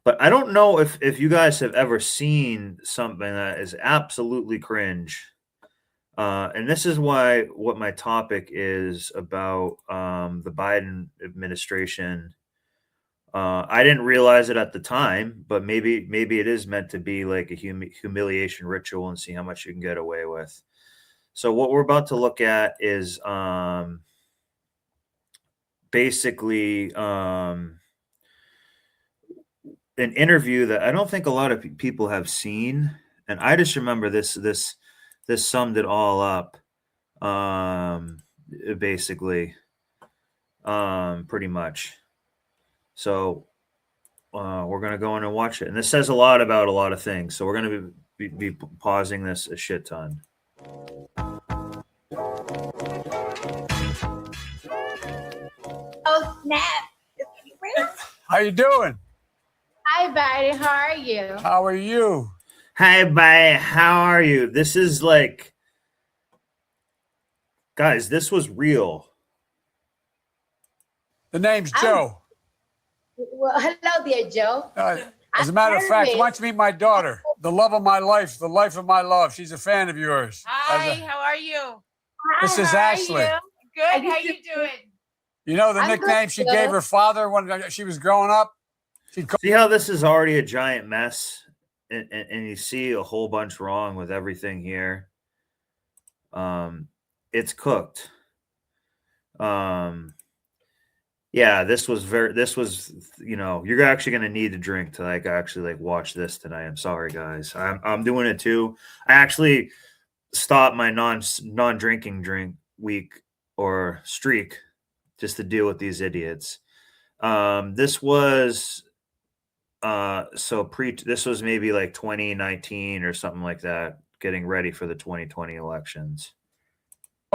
But I don't know if you guys have ever seen something that is absolutely cringe. And this is why what my topic is about the Biden administration. I didn't realize it at the time, but maybe it is meant to be like a humiliation ritual and see how much you can get away with. So what we're about to look at is basically an interview that I don't think a lot of people have seen, and I just remember this summed it all up. Basically, pretty much. So we're gonna go in and watch it, and this says a lot about a lot of things. So we're gonna be pausing this a shit ton. Oh snap! How you doing? Hi, buddy. How are you? How are you? Hi, bye. How are you? This is like, guys, this was real. The name's Joe. Well, hello there, Joe. As a matter of fact, why don't you meet my daughter, the love of my life, the life of my love. She's a fan of yours. Hi, how are you? This is Ashley. Good. How you doing? You know the I'm nickname good, she Joe. gave her father when she was growing up? She'd call See how this is already a giant mess, and you see a whole bunch wrong with everything here. It's cooked. Yeah, this was you're actually going to need to drink to actually watch this tonight. I'm sorry, guys. I'm doing it too. I actually stopped my non-drinking drink week or streak just to deal with these idiots. This was this was maybe like 2019 or something like that, getting ready for the 2020 elections.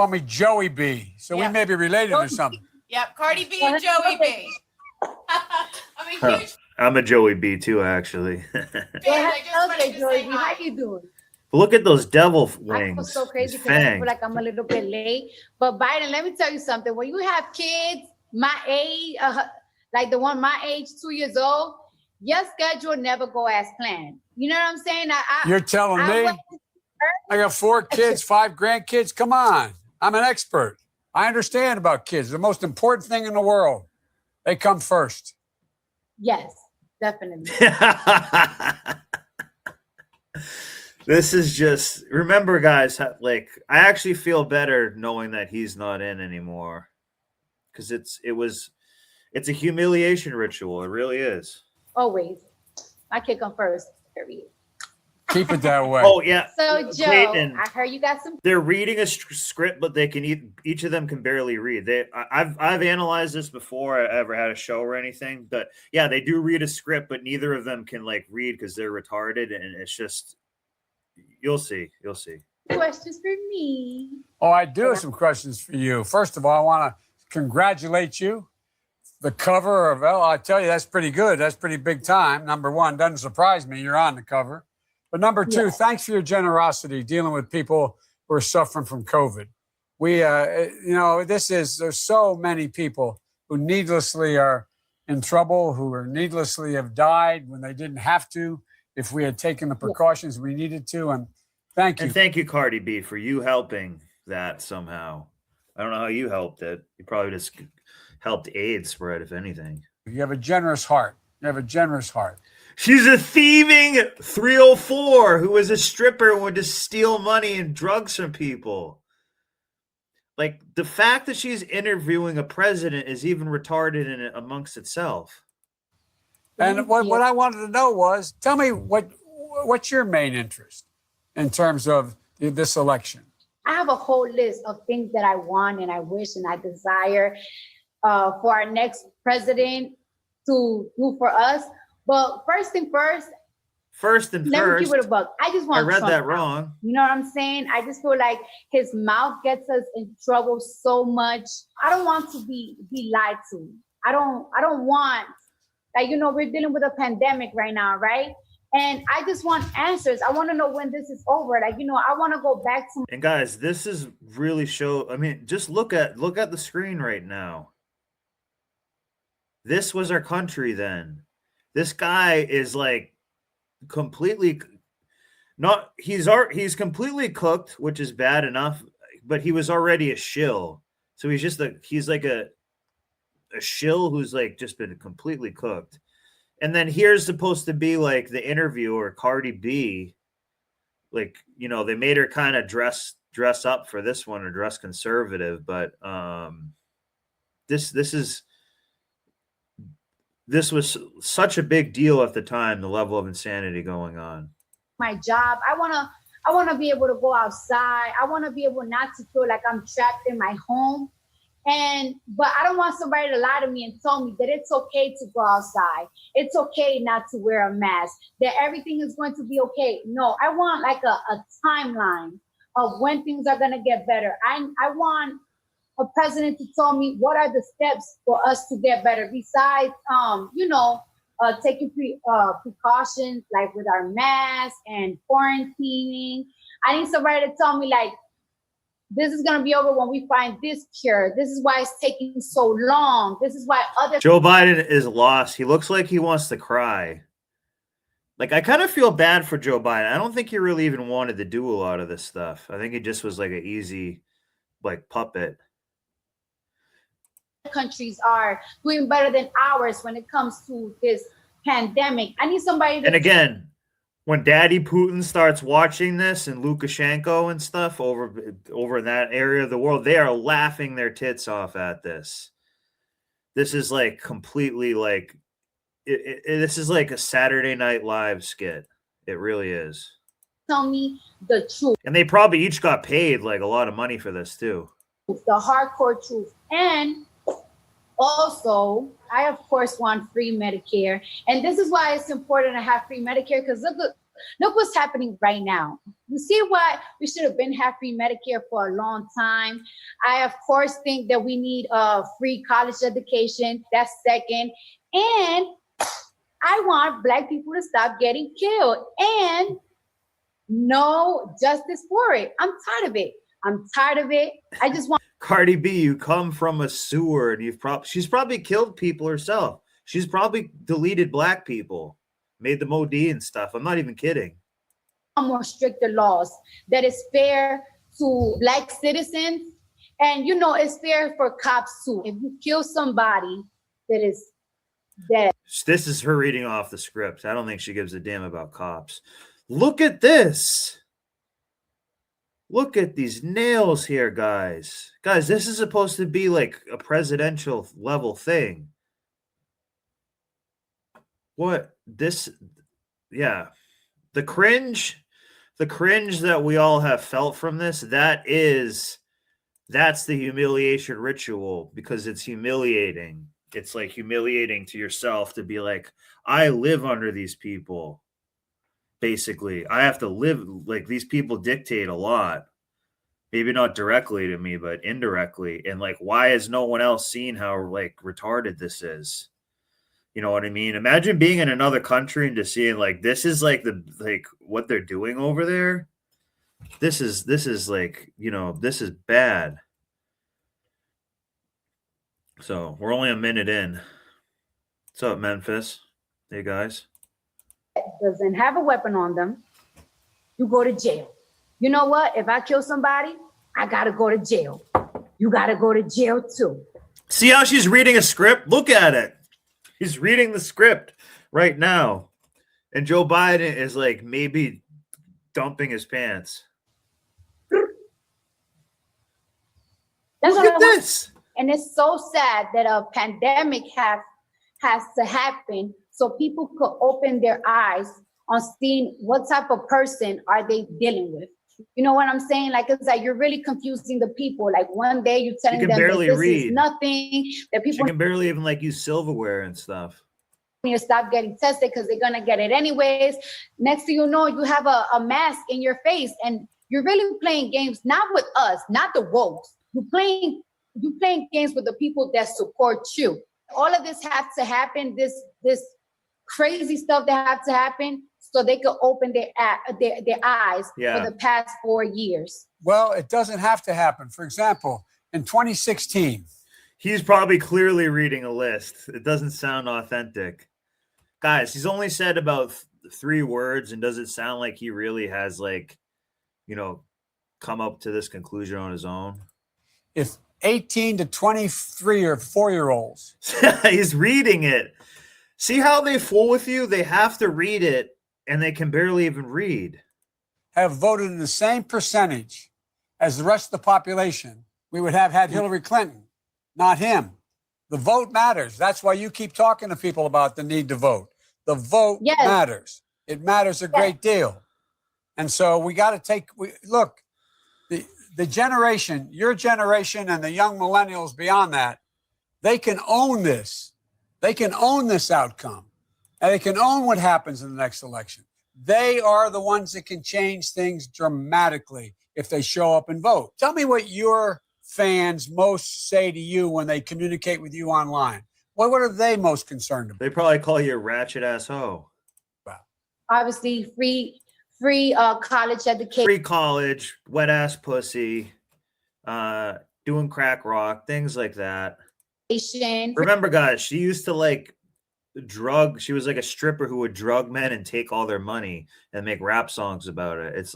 me Joey B. So we may be related or something. Yep, Cardi B and Joey B. I'm a huge I'm a Joey B too, actually. fan. I just wanted Okay, to Joey. say How hi. you doing? But look at those devil I wings. feel so crazy these because I feel fangs. like I'm a little bit late. But Biden, let me tell you something. When you have kids my age, like the one my age, 2 years old, your schedule never go as planned. You know what I'm saying? You're telling me? I got 4 kids, 5 grandkids. Come on. I'm an expert. I understand about kids. The most important thing in the world. They come first. Yes, definitely. This is just, remember, guys, I actually feel better knowing that he's not in anymore, because it's a humiliation ritual. It really is. Always. My kid come first, period. Keep it that way. Oh yeah. So, Joe, Clayton, I heard you got some. they're reading a script, but they can each of them can barely read. I've analyzed this before I ever had a show or anything, but yeah, they do read a script, but neither of them can read because they're retarded, and it's just, you'll see. Questions for me. Oh, I do have some questions for you. First of all, I want to congratulate you. The cover of I tell you, that's pretty good. That's pretty big time. Number one, doesn't surprise me. You're on the cover. But number two, thanks for your generosity dealing with people who are suffering from COVID. There's so many people who needlessly are in trouble, who are needlessly have died when they didn't have to, if we had taken the precautions we needed to. And thank you. And thank you, Cardi B, for you helping that somehow. I don't know how you helped it. You probably just helped AIDS spread, if anything. You have a generous heart. She's a thieving 304 who was a stripper and would just steal money and drugs from people. Like, the fact that she's interviewing a president is even retarded in it amongst itself. And what I wanted to know was, tell me what's your main interest in terms of this election? I have a whole list of things that I want and I wish and I desire for our next president to do for us. But first thing first. Let me give it a buck. I just want I read Trump that out. wrong. You know what I'm saying? I just feel like his mouth gets us in trouble so much. I don't want to be lied to. I don't want, we're dealing with a pandemic right now, right? And I just want answers. I want to know when this is over. I want to go back to. And guys, this is really just look at the screen right now. This was our country then. This guy is like completely he's completely cooked, which is bad enough, but he was already a shill. So he's like a shill who's like just been completely cooked. And then here's supposed to be like the interviewer, Cardi B. Like, you know, they made her kind of dress up for this one or dress conservative, but this was such a big deal at the time, the level of insanity going on. My job. I wanna be able to go outside. I wanna be able not to feel like I'm trapped in my home. But I don't want somebody to lie to me and tell me that it's okay to go outside. It's okay not to wear a mask, that everything is going to be okay. No, I want like a timeline of when things are gonna get better. I want a president to tell me what are the steps for us to get better besides, taking precautions like with our masks and quarantining. I need somebody to tell me like, this is going to be over when we find this cure. This is why it's taking so long. This is why Joe Biden is lost. He looks like he wants to cry. Like, I kind of feel bad for Joe Biden. I don't think he really even wanted to do a lot of this stuff. I think he just was like an easy, like, puppet. Countries are doing better than ours when it comes to this pandemic. I need somebody to— And again, when Daddy Putin starts watching this and Lukashenko and stuff over in that area of the world, they are laughing their tits off at this. This is like completely like this is like a Saturday Night Live skit. It really is. Tell me the truth. And they probably each got paid like a lot of money for this too. The hardcore truth. And also, I, of course, want free Medicare. And this is why it's important to have free Medicare, because look what's happening right now. You see why we should have been have free Medicare for a long time. I, of course, think that we need a free college education. That's second. And I want Black people to stop getting killed and no justice for it. I'm tired of it. I just want— Cardi B, you come from a sewer and she's probably killed people herself. She's probably deleted Black people, made them OD and stuff. I'm not even kidding. More stricter laws that is fair to Black citizens, and it's fair for cops too. If you kill somebody that is dead. This is her reading off the script. I don't think she gives a damn about cops. Look at this. Look at these nails here, guys. Guys, this is supposed to be like a presidential level thing. What? This, yeah. The cringe that we all have felt from this, that's the humiliation ritual, because it's humiliating. It's like humiliating to yourself to be like, I live under these people. Basically, I have to live like these people dictate a lot. Maybe not directly to me, but indirectly. And like, why has no one else seen how like retarded this is? You know what I mean? Imagine being in another country and just seeing like this is like what they're doing over there. This is like, this is bad. So we're only a minute in. What's up, Memphis? Hey guys. Doesn't have a weapon on them, you go to jail. You know what? If I kill somebody, I gotta go to jail. You gotta go to jail too. See how she's reading a script? Look at it. He's reading the script right now. And Joe Biden is like maybe dumping his pants. Look at this. And it's so sad that a pandemic has to happen so people could open their eyes on seeing what type of person are they dealing with. You know what I'm saying? Like, it's like you're really confusing the people. Like, one day you're telling them that this is nothing, that people— She can barely even like use silverware and stuff. You stop getting tested because they're gonna get it anyways. Next thing you know, you have a mask in your face, and you're really playing games, not with us, not the wokes. You're playing games with the people that support you. All of this has to happen. This crazy stuff that has to happen so they could open their eyes for the past 4 years. Well, it doesn't have to happen. For example, in 2016. He's probably clearly reading a list. It doesn't sound authentic. Guys, he's only said about 3 words, and does it sound like he really has, like, come up to this conclusion on his own? If 18 to 23 or 4-year-olds. He's reading it. See how they fool with you? They have to read it, and they can barely even read. Have voted in the same percentage as the rest of the population, we would have had Hillary Clinton, not him. The vote matters. That's why you keep talking to people about the need to vote. The vote matters. It matters a great deal. And so we got to look, the generation, your generation and the young millennials beyond that, they can own this. They can own this outcome. And they can own what happens in the next election. They are the ones that can change things dramatically if they show up and vote. Tell me what your fans most say to you when they communicate with you online. What are they most concerned about? They probably call you a ratchet ass hoe. Wow. Obviously, free college education. Free college, wet ass pussy, doing crack rock, things like that. Remember, guys, she used to she was like a stripper who would drug men and take all their money and make rap songs about it. It's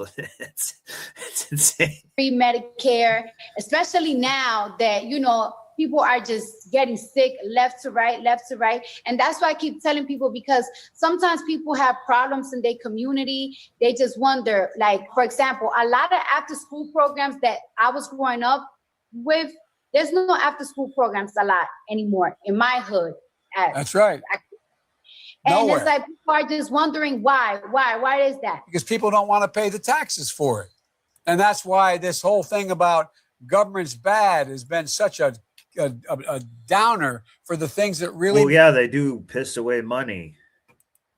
insane. Free Medicare, especially now that, people are just getting sick left to right. And that's why I keep telling people, because sometimes people have problems in their community. They just wonder, like, for example, a lot of after school programs that I was growing up with, there's no after school programs a lot anymore in my hood. That's right. And Nowhere. it's like people are just wondering why is that? Because people don't want to pay the taxes for it. And that's why this whole thing about government's bad has been such a downer for the things that really they do piss away money.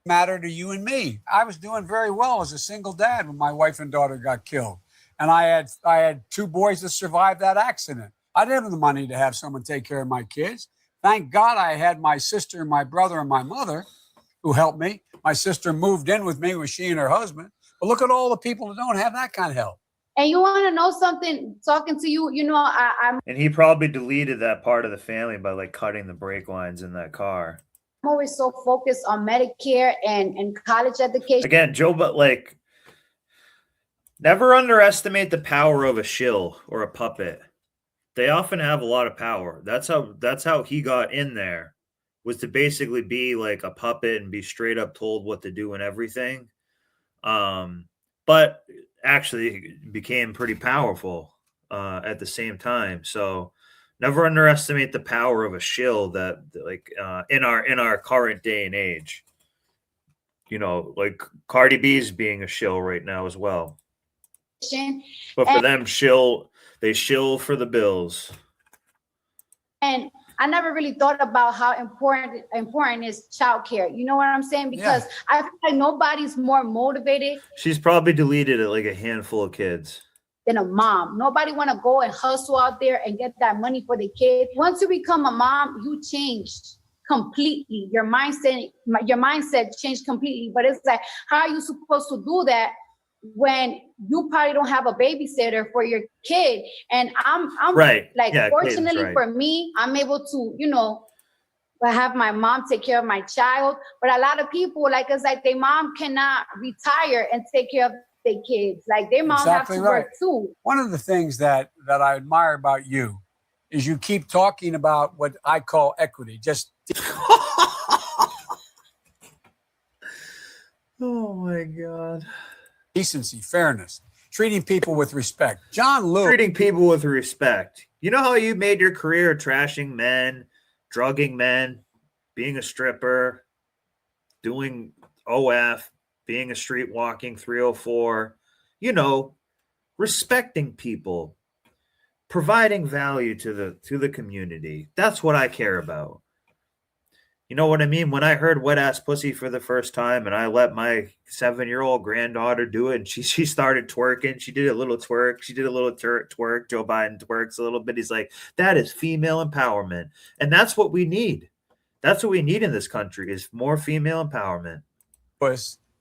Matter to you and me. I was doing very well as a single dad when my wife and daughter got killed. And I had 2 boys that survived that accident. I didn't have the money to have someone take care of my kids. Thank God I had my sister, my brother, and my mother who helped me. My sister moved in with me, she and her husband. But look at all the people that don't have that kind of help. And you want to know something, talking to you, I'm And he probably deleted that part of the family by cutting the brake lines in that car. always so focused on Medicare and college education. Again, Joe, but never underestimate the power of a shill or a puppet. They often have a lot of power. That's how he got in there, was to basically be like a puppet and be straight up told what to do and everything. But actually became pretty powerful at the same time. So never underestimate the power of a shill that in our current day and age. Cardi B's being a shill right now as well. But for them, they shill for the bills. And I never really thought about how important is childcare. You know what I'm saying? Because I feel like nobody's more motivated. She's probably deleted it like a handful of kids. Than a mom. Nobody want to go and hustle out there and get that money for the kid. Once you become a mom, you changed completely. Your mindset changed completely. But it's like, how are you supposed to do that when you probably don't have a babysitter for your kid? And I'm right. Fortunately for me, I'm able to, have my mom take care of my child. But a lot of people, their mom cannot retire and take care of their kids. Their mom have to work too. One of the things that I admire about you is you keep talking about what I call equity. Just oh my God. Decency, fairness, treating people with respect. John Lewis. Treating people with respect. You know how you made your career trashing men, drugging men, being a stripper, doing OF, being a street walking 304, respecting people, providing value to the community. That's what I care about. You know what I mean? When I heard wet ass pussy for the first time and I let my 7-year-old granddaughter do it and she started twerking, she did a little twerk, twerk, Joe Biden twerks a little bit. He's like, that is female empowerment. And that's what we need. That's what we need in this country is more female empowerment.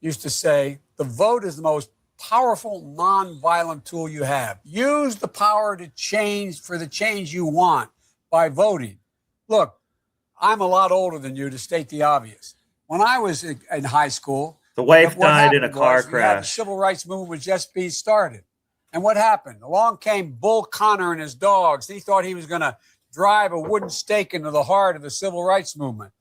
Used to say, the vote is the most powerful nonviolent tool you have. Use the power to change for the change you want by voting. Look, I'm a lot older than you, to state the obvious. when I was in high school, The wife what died in a happened car was The crash. civil rights movement was just being started. And what happened? Along came Bull Connor and his dogs. He thought he was going to drive a wooden stake into the heart of the civil rights movement.